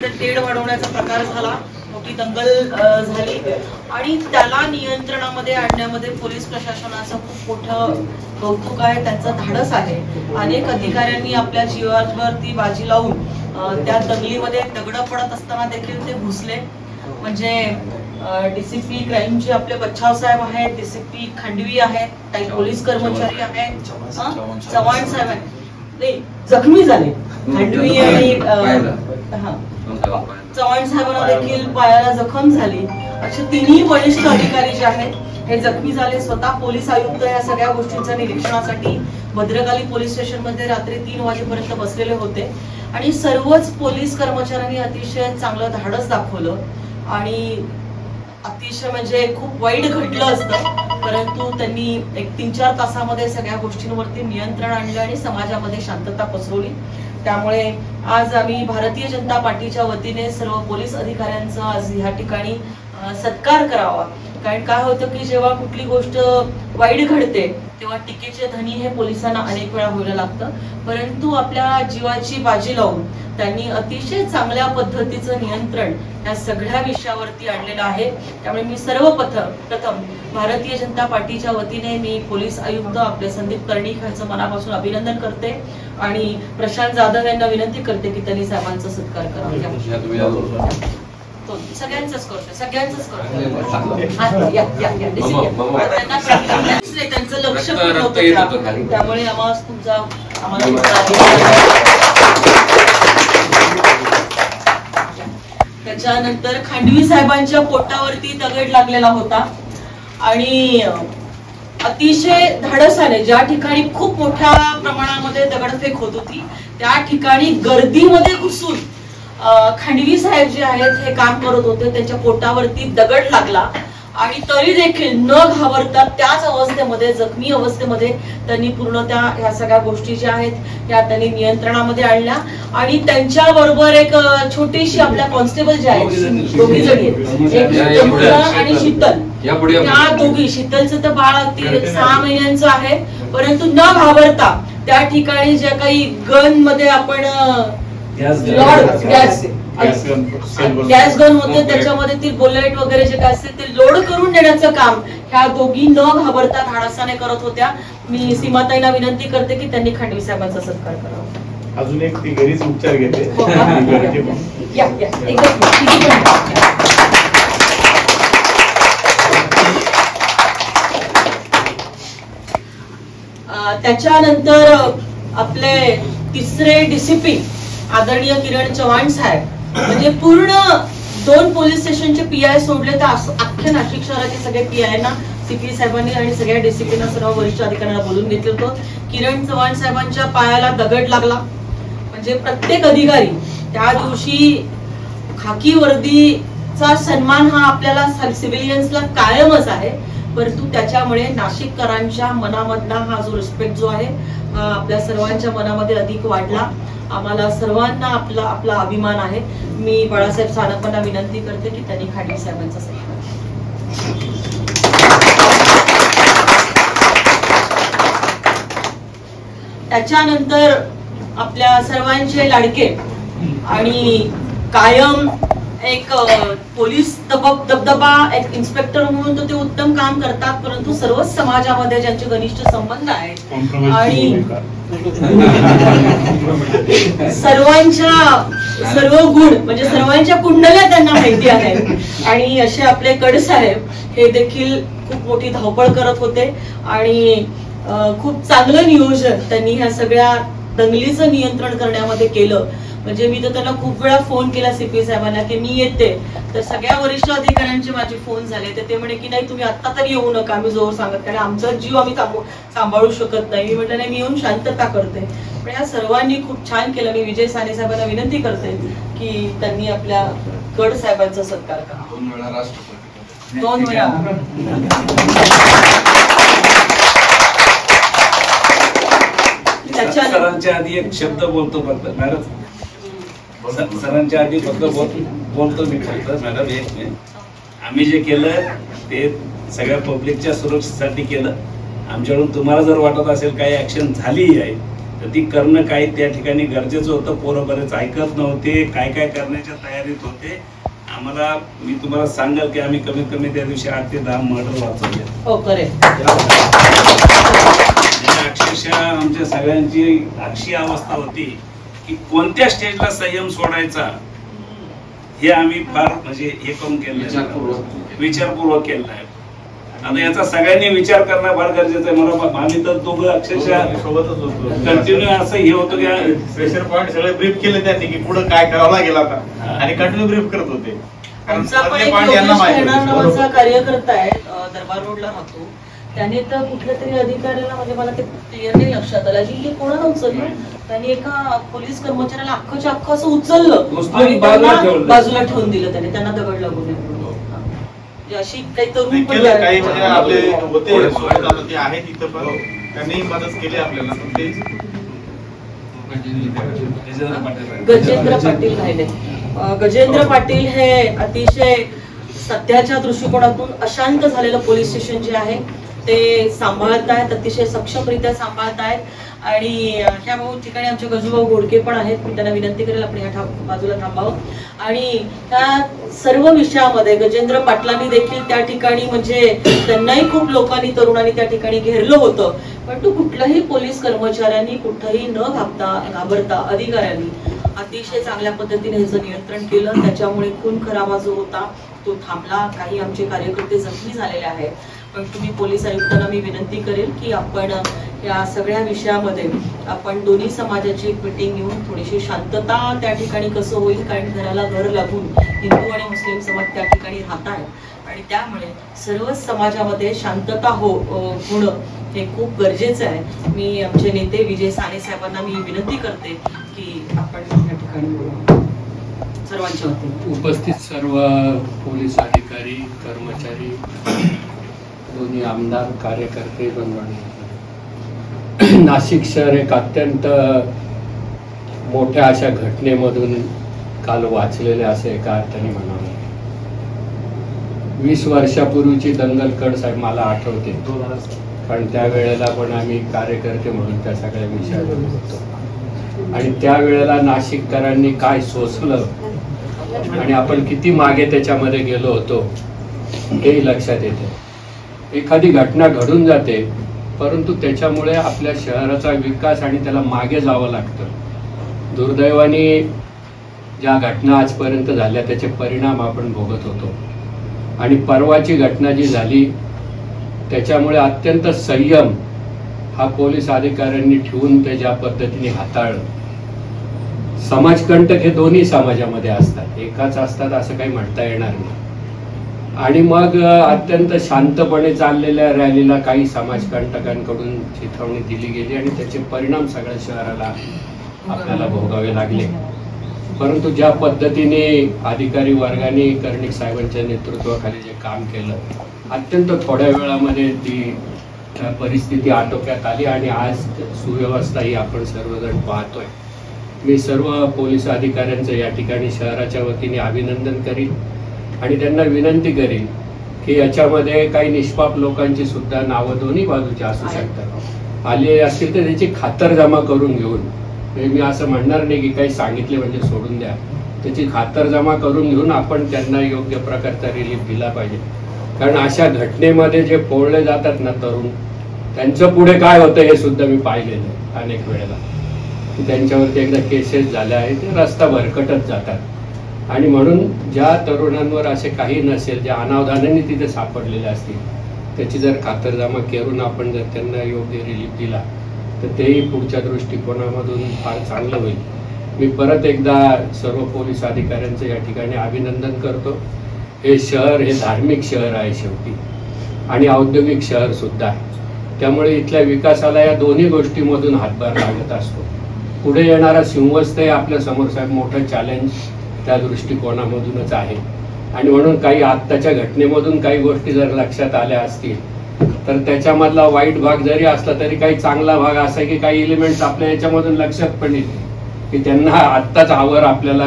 तेढ वाढवण्याचा प्रकार झाला, मोठी दंगल झाली आणि त्याला नियंत्रणामध्ये आणण्यामध्ये पोलीस प्रशासनाचं खूप मोठं कौतुक आहे, त्यांचं धाडस आहे। अनेक अधिकाऱ्यांनी आपल्या जीवावरती बाजी लावून त्या दंगलीमध्ये दगड पडत असताना देखील ते घुसले। म्हणजे डीसीपी क्राईमचे आपले बच्चाव साहेब आहेत, डीसीपी खांडवी आहेत, काही पोलीस कर्मचारी आहेत, चव्हाण साहेब आहेत, नाही जखमी झाले। खांडवी आणि चव्हाण साहेबांना देखील पायाला जखम झाली। असे तिन्ही वरिष्ठ अधिकारी जे आहेत हे जखमी झाले। स्वतः पोलीस आयुक्त या सगळ्या गोष्टींच्या निरीक्षणासाठी भद्रकाली पोलीस स्टेशन मध्ये रात्री 3 वाजेपर्यंत बसलेले होते आणि सर्वच पोलीस कर्मचाऱ्यांनी अतिशय चांगलं धाडस दाखवलं आणि अतिशय म्हणजे खूप वाईट घडलं असतं, परंतु त्यांनी एक 3-4 तासामध्ये सगळ्या गोष्टींवरती नियंत्रण आणलं आणि समाजामध्ये शांतता पसरवली। त्यामुळे आज आम्ही भारतीय जनता पार्टीच्या वतीने सर्व पोलीस अधिकाऱ्यांचा आज या ठिकाणी सत्कार करावा। कारण काय होतं की जेव्हा कुठली गोष्ट वाईट घडते तेव्हा टीकेचे धनी हे पोलिसांना अनेक वेळा व्हायला लागतं, परंतु आपल्या जीवाची बाजी लावून त्यांनी अतिशय चांगल्या पद्धतीचं नियंत्रण या सगळ्या विषयावरती आणलेलं आहे। त्यामुळे मी सर्वप्रथम भारतीय जनता पार्टीच्या वतीने मी पोलीस आयुक्त आपले संदीप कर्णिक यांचं मनापासून अभिनंदन करते आणि प्रशांत जाधव यांना विनंती करते की त्यांनी साहेबांचा सत्कार करावा। सगळ्यांचंच करते, सगळ्यांचंच करते। त्यांचं लक्ष त्यामुळे आम्हाला तुमचा त्याच्यानंतर खांडवी साहेबांच्या पोटावरती दगड लागलेला होता आणि अतिशय धाडसाने ज्या ठिकाणी खूप मोठ्या प्रमाणामध्ये दगडफेक होत होती त्या ठिकाणी गर्दीमध्ये घुसून खांडवी साहेब जे आहेत हे काम करत होते, त्यांच्या पोटावरती दगड लागला आणि तरी देखील न घाबरता त्याच अवस्थेमध्ये जखमी अवस्थेमध्ये त्यांनी पूर्ण त्या ह्या सगळ्या गोष्टी ज्या आहेत या त्यांनी नियंत्रणामध्ये आणल्या आणि त्यांच्या बरोबर एक छोटीशी आपल्या कॉन्स्टेबल जे आहेत दोघी जणी आहेत आणि शीतल, त्या दोघी, शीतलचं तर बाळ अगदी 6 महिन्यांचं आहे, परंतु न घाबरता त्या ठिकाणी ज्या काही गन मध्ये आपण गॅस गन होते त्याच्यामध्ये ती बुलेट वगैरे जे काय असते ते लोड करून देण्याचं काम ह्या दोघी न घाबरता धाडसाने करत होत्या। मी सीमाताईंना विनंती करते की त्यांनी खांडवी साहेबांचा सत्कार करावा। अजून एक ती घरीच उपचार घेते। त्याच्यानंतर आपले तिसरे डीसीपी आदरणीय किरण चव्हाण साहेब, म्हणजे पूर्ण 2 पोलीस स्टेशनचे पीआय सोडले तर अख्ख्या नाशिक शहराचे सगळे पीआयना सीपी साहेबांनी आणि सगळ्या डीसीपीना सर्व वरिष्ठ अधिकाऱ्यांना बोलून घेतलं होतं। किरण चव्हाण साहेबांच्या पायाला दगड लागला, म्हणजे प्रत्येक अधिकारी त्या दिवशी खाकी वर्दीचा सन्मान हा आपल्याला सिव्हिलियन्सला कायमच आहे, परंतु त्याच्यामुळे नाशिककरांच्या मनामधला हा जो रिस्पेक्ट जो आहे हा आपल्या सर्वांच्या मनामध्ये अधिक वाढला। आम्हाला सर्वांना आपला अभिमान आहे। मी बाळासाहेब सानपांना विनंती करते की त्यांनी खांडवी साहेबांचा सत्कार। त्याच्यानंतर आपल्या सर्वांचे लाडके आणि कायम एक पोलीस दबदबा एक इन्स्पेक्टर म्हणून तर ते उत्तम काम करतात, परंतु सर्वच समाजामध्ये ज्यांचे घनिष्ठ संबंध आहेत आणि सर्व गुण म्हणजे सर्वांच्या कुंडल्या त्यांना माहिती आहेत आणि असे आपले कडसाहेब हे देखील खूप मोठी धावपळ करत होते आणि खूप चांगलं नियोजन त्यांनी ह्या सगळ्या दंगलीचं नियंत्रण करण्यामध्ये केलं। म्हणजे मी तर त्यांना खूप वेळा फोन केला सीपी साहेबांना की मी येते, तर सगळ्या वरिष्ठ अधिकाऱ्यांचे माझे फोन झाले तर ते म्हणे की नाही तुम्ही आता तरी येऊ नका, आम्ही जोर सांगत, कारण आमचा जीव आम्ही सांभाळू शकत नाही। मी म्हटलं नाही, मी येऊन शांतता करते। पण या सर्वांनी खूप छान केलं। मी विजय साने साहेबांना विनंती करते की त्यांनी आपल्या गड साहेबांचा सत्कार करा। 2 वेळा सरांच्या आधी एक शब्द बोलतो फक्त मॅडम, सरांच्या आधी फक्त बोलतो मी फक्त मॅडम, एक मिनिट। आम्ही जे केलं ते सगळ्या पब्लिकच्या सुरक्षेसाठी केलं। आमच्याकडून तुम्हाला जर वाटत असेल काही ऍक्शन झाली आहे तर ती करणं काही त्या ठिकाणी गरजेचं होतं. पोरं बरेच ऐकत नव्हते, काय काय करण्याच्या तयारीत होते. आम्हाला मी तुम्हाला सांगाल की आम्ही कमीत कमी त्या दिवशी 8 ते 10 मर्डर वाचवले. हो खरे. अक्षरशः आमच्या सगळ्यांची अशी अवस्था होती की कोणत्या स्टेजला संयम सोडायचा हे आम्ही फार म्हणजे हे करून केलं, विचारपूर्वक केलं आहे. आता याचा सगळ्यांनी विचार करणं फार गरजेचं आहे. मला आम्ही तर दोघं अक्षरशः सोबतच होतो, कंटिन्यू असं हे होतं की प्रेशर पॉईंट सगळे ब्रीफ केले त्यांनी की पुढे काय करावं लागेल आता, आणि कंटिन्यू ब्रीफ करत होते. आमचा पण एक योगेश नावाचा कार्यकर्ता आहे, दरबार रोडला राहतो. त्याने तर कुठल्या तरी अधिकाऱ्याला, म्हणजे मला ते क्लिअर नाही लक्षात आलं की हे कोणाला उचललं. त्यांनी एका पोलीस कर्मचाऱ्याला अख्खच्या अख्खं असं उचललं आणि बाजूला ठेवून दिलं. त्याने त्यांना दगड लागू नये अशी काही तरुण पण काही म्हणजे आपले होते आहे तिथं, पण त्यांनी मदत केली आपल्याला. गजेंद्र पाटील राहिले. गजेंद्र पाटील हे अतिशय सध्याच्या दृष्टिकोनातून अशांत झालेलं पोलीस स्टेशन जे आहे ते सांभाळत आहेत, अतिशय सक्षमरित्या सांभाळत आहेत. आणि ह्या ठिकाणी आमचे गजूभाऊ घोडके पण आहेत. मी त्यांना विनंती करेल आपण ह्या बाजूला थांबावं. आणि त्या सर्व विषयामध्ये गजेंद्र पाटलांनी देखील त्या ठिकाणी म्हणजे त्यांनाही खूप लोकांनी, तरुणांनी त्या ठिकाणी घेरलं होतं. परंतु कुठल्याही पोलीस कर्मचाऱ्यांनी कुठंही न घाबरता अधिकाऱ्यांनी अतिशय चांगल्या पद्धतीने ह्याचं नियंत्रण केलं. त्याच्यामुळे खून खराबा जो होता तो थांबला. काही आमचे कार्यकर्ते जखमी झालेले आहेत. पण तुम्ही पोलीस आयुक्तांना मी विनंती करेल की आपण या सगळ्या विषयामध्ये आपण दोन्ही समाजाची एक मीटिंग घेऊन थोडीशी शांतता त्या ठिकाणी कसं होईल, कारण घराला घर लागून हिंदू आणि मुस्लिम समाज त्या ठिकाणी राहत आहेत आणि त्यामुळे सर्वच समाजामध्ये शांतता होणं हे खूप गरजेचं आहे. मी आमचे नेते विजय साने साहेबांना मी विनंती करते की आपण त्या ठिकाणी बोलू. सर्वांच्या वतीने उपस्थित सर्व पोलीस अधिकारी, कर्मचारी, दोन्ही आमदार, कार्यकर्ते बंधूंनो, नाशिक शहर एक अत्यंत मोठ्या अशा घटनेमधून काल वाचलेले असे एका अर्थाने म्हणावे. 20 वर्षापूर्वीची दंगलकड साहेब मला आठवते, कारण त्यावेळेला पण आम्ही कार्यकर्ते म्हणून त्या सगळ्या विषयावर होतो. आणि त्यावेळेला नाशिककरांनी काय सोसलं आणि आपण किती मागे त्याच्यामध्ये गेलो होतो हेही लक्षात येते. एखादी घटना घडून जाते, परंतु त्याच्यामुळे आपल्या शहराचा विकास आणि त्याला मागे जावं लागतं. दुर्दैवाने ज्या घटना आजपर्यंत झाल्या त्याचे परिणाम आपण भोगत होतो. आणि परवाची घटना जी झाली त्याच्यामुळे अत्यंत संयम हा पोलीस अधिकाऱ्यांनी ठेवून ते ज्या पद्धतीने हाताळलं. समाजकंटक हे दोन्ही समाजामध्ये असतात, एकाच असतात असं काही म्हणता येणार नाही. आणि मग अत्यंत शांतपणे चाललेल्या रॅलीला काही समाजकंटकांकडून चिथावणी दिली गेली आणि त्याचे परिणाम सगळ्या शहराला आपल्याला भोगावे लागले. परंतु ज्या पद्धतीने अधिकारी वर्गाने कर्णिक साहेबांच्या नेतृत्वाखाली जे काम केलं, अत्यंत थोड्या वेळामध्ये ती परिस्थिती आटोक्यात आली आणि आज सुव्यवस्था ही आपण सर्वजण पाहतोय. मी सर्व पोलीस अधिकाऱ्यांचं या ठिकाणी शहराच्या वतीने अभिनंदन करीन आणि त्यांना विनंती करीन की याच्यामध्ये काही निष्पाप लोकांची सुद्धा नावं दोन्ही बाजूची असू शकतात, आले असतील तर त्याची खातरजमा करून घेऊन, मी असं म्हणणार नाही की काही सांगितले म्हणजे सोडून द्या, त्याची खातरजमा करून घेऊन आपण त्यांना योग्य प्रकारचा रिलीफ दिला पाहिजे. कारण अशा घटनेमध्ये जे पोळले जातात ना तरुण, त्यांचं पुढे काय होतं हे सुद्धा मी पाहिलेलं आहे अनेक वेळेला. त्यांच्यावरती एकदा केसेस झाल्या आहेत, ते रस्ता भरकटत जातात. आणि म्हणून ज्या तरुणांवर असे काही नसेल, ज्या अनावधानाने तिथे सापडलेले असतील, त्याची जर खातरजमा करून आपण जर त्यांना योग्य रिलीफ दिला तर तेही पुढच्या दृष्टिकोनामधून फार चांगलं होईल. मी परत एकदा सर्व पोलीस अधिकाऱ्यांचं या ठिकाणी अभिनंदन करतो. हे शहर हे धार्मिक शहर आहे शेवटी आणि औद्योगिक शहर सुद्धा आहे. त्यामुळे इथल्या विकासाला या दोन्ही गोष्टीमधून हातभार लागत असतो. पुढे येणारा सिंहस्थ हे आपल्या समोर साहेब मोठं चॅलेंज त्या दृष्टिकोनामधूनच आहे. आणि म्हणून काही आत्ताच्या घटनेमधून काही गोष्टी जर लक्षात आल्या असतील तर त्याच्यामधला वाईट भाग जरी असला तरी काही चांगला भाग असा की काही एलिमेंट्स आपल्या याच्यामधून लक्षात पण येते की त्यांना आत्ताच आवर आपल्याला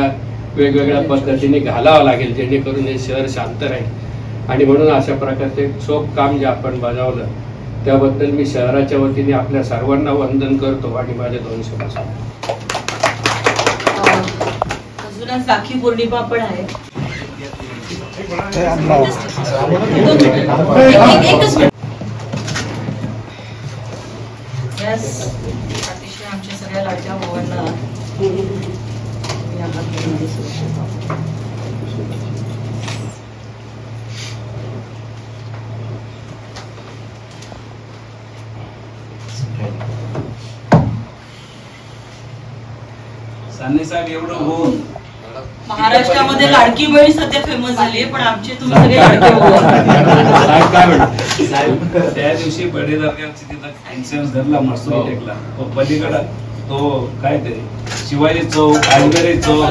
वेगवेगळ्या पद्धतीने घालावं लागेल जेणेकरून हे शहर शांत राहील. आणि म्हणून अशा प्रकारचे चोख काम जे आपण बजावलं त्याबद्दल मी शहराच्या वतीने आपल्या सर्वांना वंदन करतो आणि माझे 2 शब्द सांगतो. अजूनच राखी पौर्णिमा पण आहे. अतिशय आमच्या सगळ्या लाडक्या भावांना साने साहेब एवढं होऊन महाराष्ट्रामध्ये लाडकी बहीण सध्या फेमस झाली पण आमचे तुम्ही सगळे लाडके भाऊ त्या दिवशी बडे दर्ग्याची तिथं इन्सिडेंट घडला, मस्तूर टेकला. तो पलीकडं तो काय ते शिवाजी चौक, आंबेरे चौक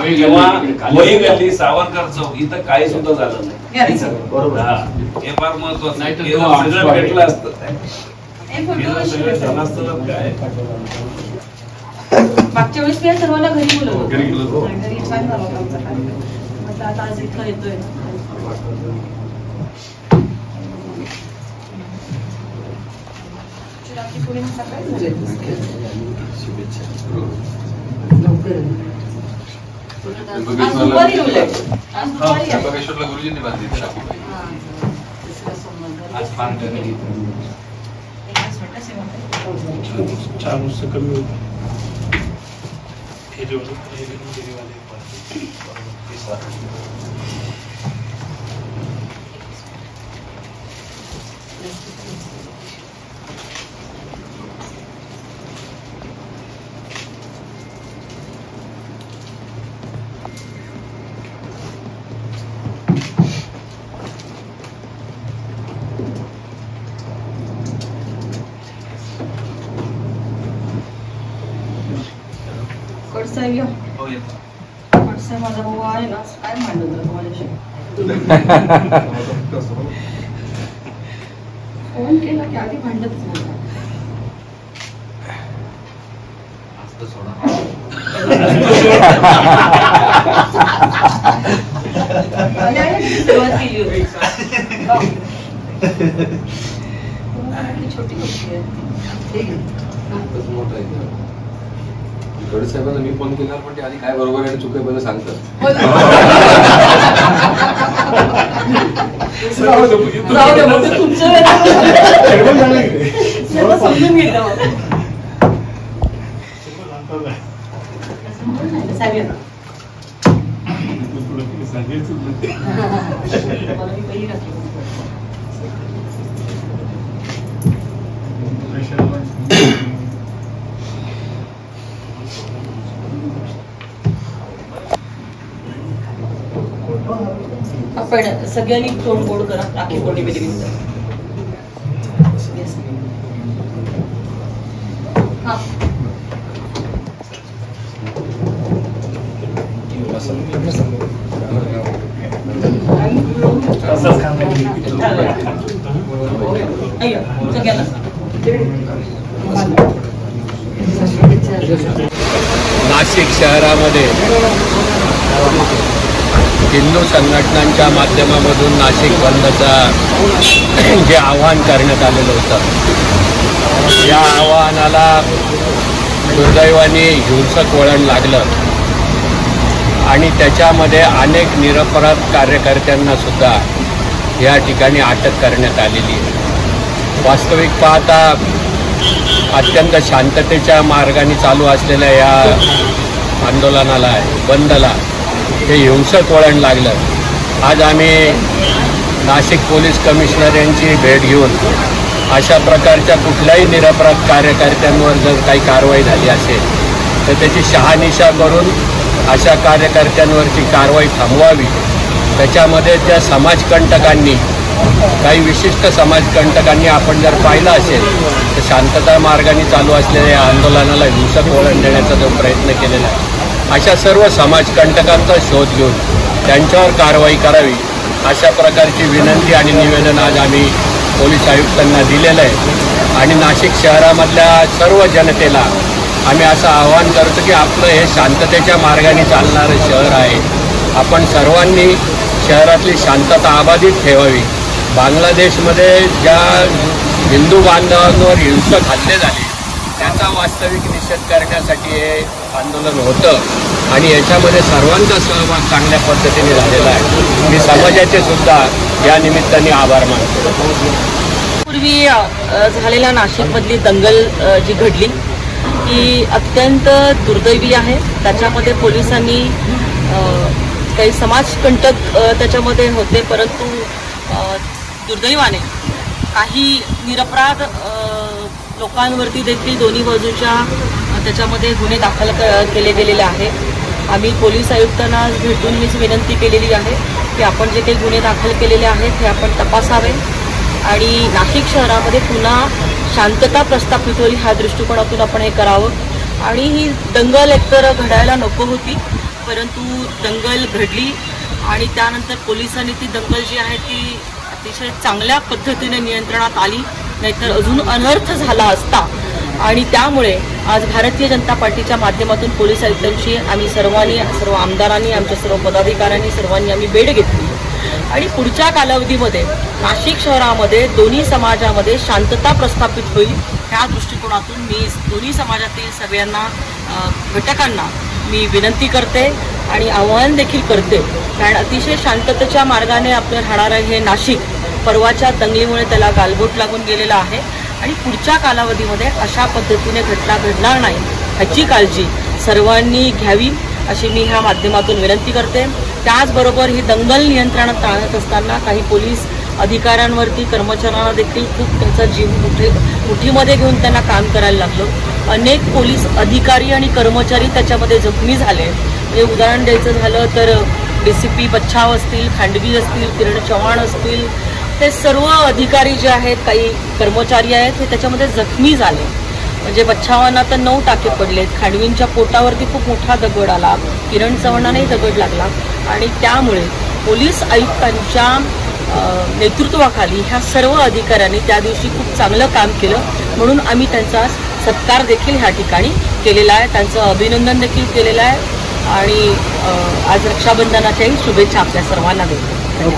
किंवा वही गल्ली, सावरकर चौक इथं काही सुद्धा झालं नाही. हे फार महत्वाचं नाही. सगळं भेटलं असतं, सगळं झालं असतं काय. मागच्या वेळेस मी सर्वांना घरी बोलवलं, घरी छान झाला होता आमचा कार्यक्रम. म्हटलं आता आज इथं येतोय राखी पौर्णिमा सकाळी झाली. आज दुपारी उलट आज दुपारी आहे. गुरुजींनी बांधली कडसाहेब माझा भाऊ आहे ना, काय मांडत राहतो माझ्याशी. फोन केला की आधी भांडतच नव्हता. सुरुवात केली होती. छोटी गोष्टी आहे. साहेबांना मी फोन केला पण ते आधी काय बरोबर आहे चुके बद्दल सांगतात. तुमचं समजून घेतलं आपण सगळ्यांनी तोंड गोड करा राखी पौर्णिमेनिमित्त. नाशिक शहरामध्ये हिंदू संघटनांच्या माध्यमामधून नाशिक बंदचा जे आवाहन करण्यात आलेलं होतं, या आवाहनाला दुर्दैवाने हिंसक वळण लागलं आणि त्याच्यामध्ये अनेक निरपराध कार्यकर्त्यांना सुद्धा या ठिकाणी अटक करण्यात आलेली आहे. वास्तविक पाहता अत्यंत शांततेच्या मार्गाने चालू असलेल्या या आंदोलनाला, बंदला हे हिंसक वळण लागलं. आज आम्ही नाशिक पोलीस कमिशनर यांची भेट घेऊन अशा प्रकारच्या कुठल्याही निरपराध कार्यकर्त्यांवर जर काही कारवाई झाली असेल तर त्याची शहानिशा करून अशा कार्यकर्त्यांवरची कारवाई थांबवावी. त्याच्यामध्ये त्या समाजकंटकांनी, काही विशिष्ट समाजकंटकांनी आपण जर पाहिलं असेल तर शांतता मार्गाने चालू असलेल्या या आंदोलनाला हिंसक वळण देण्याचा जो प्रयत्न केलेला आहे, अशा सर्व समाजकंटकांचा शोध घेऊन त्यांच्यावर कारवाई करावी अशा प्रकारची विनंती आणि निवेदन आज आम्ही पोलीस आयुक्तांना दिलेलं आहे. आणि नाशिक शहरामधल्या सर्व जनतेला आम्ही असं आवाहन करतो की आपलं हे शांततेच्या मार्गाने चालणारं शहर आहे. आपण सर्वांनी शहरातली शांतता अबाधित ठेवावी बांगलादेशमध्ये ज्या हिंदू बांधवांवर हिंसक हल्ले झाले त्याचा वास्तविक निषेध करण्यासाठी हे आंदोलन होतं आणि याच्यामध्ये सर्वांचा सहभाग चांगल्या पद्धतीने झालेला आहे. मी समाजाचे सुद्धा या निमित्ताने आभार मानतो. पूर्वी झालेल्या नाशिकमधली दंगल जी घडली ही अत्यंत दुर्दैवी आहे. त्याच्यामध्ये पोलिसांनी काही समाजकंटक त्याच्यामध्ये होते, परंतु दुर्दैवाने काही निरपराध लोकांवरती देखील दोन्ही बाजूच्या त्याच्यामध्ये गुन्हे दाखल केले गेलेले आहे. आम्ही पोलीस आयुक्तांना भेटून हीच विनंती केलेली आहे की आपण जे काही गुन्हे दाखल केलेले आहेत हे आपण तपासावे आणि नाशिक शहरामध्ये पुन्हा शांतता प्रस्थापित होईल ह्या दृष्टिकोनातून आपण हे करावं. आणि ही दंगल एकतर घडायला नको होती, परंतु दंगल घडली आणि त्यानंतर पोलिसांनी ती दंगल जी आहे ती अतिशय चांगल्या पद्धतीने नियंत्रणात आली, नाहीतर अजून अनर्थ झाला असता. आणि त्यामुळे आज भारतीय जनता पार्टीच्या माध्यमातून पोलीस आयुक्तांची आम्ही सर्व आमदारांनी, आमच्या सर्व पदाधिकाऱ्यांनी सर्वांनी आम्ही भेट घेतली आणि पुढच्या कालावधीमध्ये नाशिक शहरामध्ये दोन्ही समाजामध्ये शांतता प्रस्थापित होईल ह्या दृष्टिकोनातून मी दोन्ही समाजातील सगळ्यांना घटकांना मी विनंती करते आणि आवाहन देखील करते. कारण अतिशय शांततेच्या मार्गाने आपलं राहणारं हे नाशिक परवाच्या दंगलीमुळे त्याला गालबोट लागून गेलेला आहे आणि पुढच्या कालावधीमध्ये अशा पद्धतीने घटना घडणार नाही ह्याची काळजी सर्वांनी घ्यावी अशी मी ह्या माध्यमातून विनंती करते. त्याचबरोबर ही दंगल नियंत्रणात आणत असताना काही पोलीस अधिकाऱ्यांवरती, कर्मचाऱ्यांना देखील खूप त्यांचा जीव मुठीमध्ये घेऊन त्यांना काम करायला लागलं. अनेक पोलीस अधिकारी आणि कर्मचारी त्याच्यामध्ये जखमी झाले. म्हणजे उदाहरण द्यायचं झालं तर DCP बच्छाव असतील, खांडवी असतील, किरण चव्हाण असतील, ते सर्व अधिकारी जे आहेत, काही कर्मचारी आहेत, हे त्याच्यामध्ये जखमी झाले. म्हणजे बच्छावांना तर 9 टाके पडलेत, खांडवींच्या पोटावरती खूप मोठा दगड आला, किरण चव्हाणांनाही दगड लागला आणि त्यामुळे पोलीस आयुक्तांच्या नेतृत्वाखाली ह्या सर्व अधिकाऱ्यांनी त्या दिवशी खूप चांगलं काम केलं, म्हणून आम्ही त्यांचा सत्कार देखील ह्या ठिकाणी केलेला आहे, त्यांचं अभिनंदन देखील केलेलं आहे आणि आज रक्षाबंधनाच्याही शुभेच्छा आपल्या सर्वांना देतो.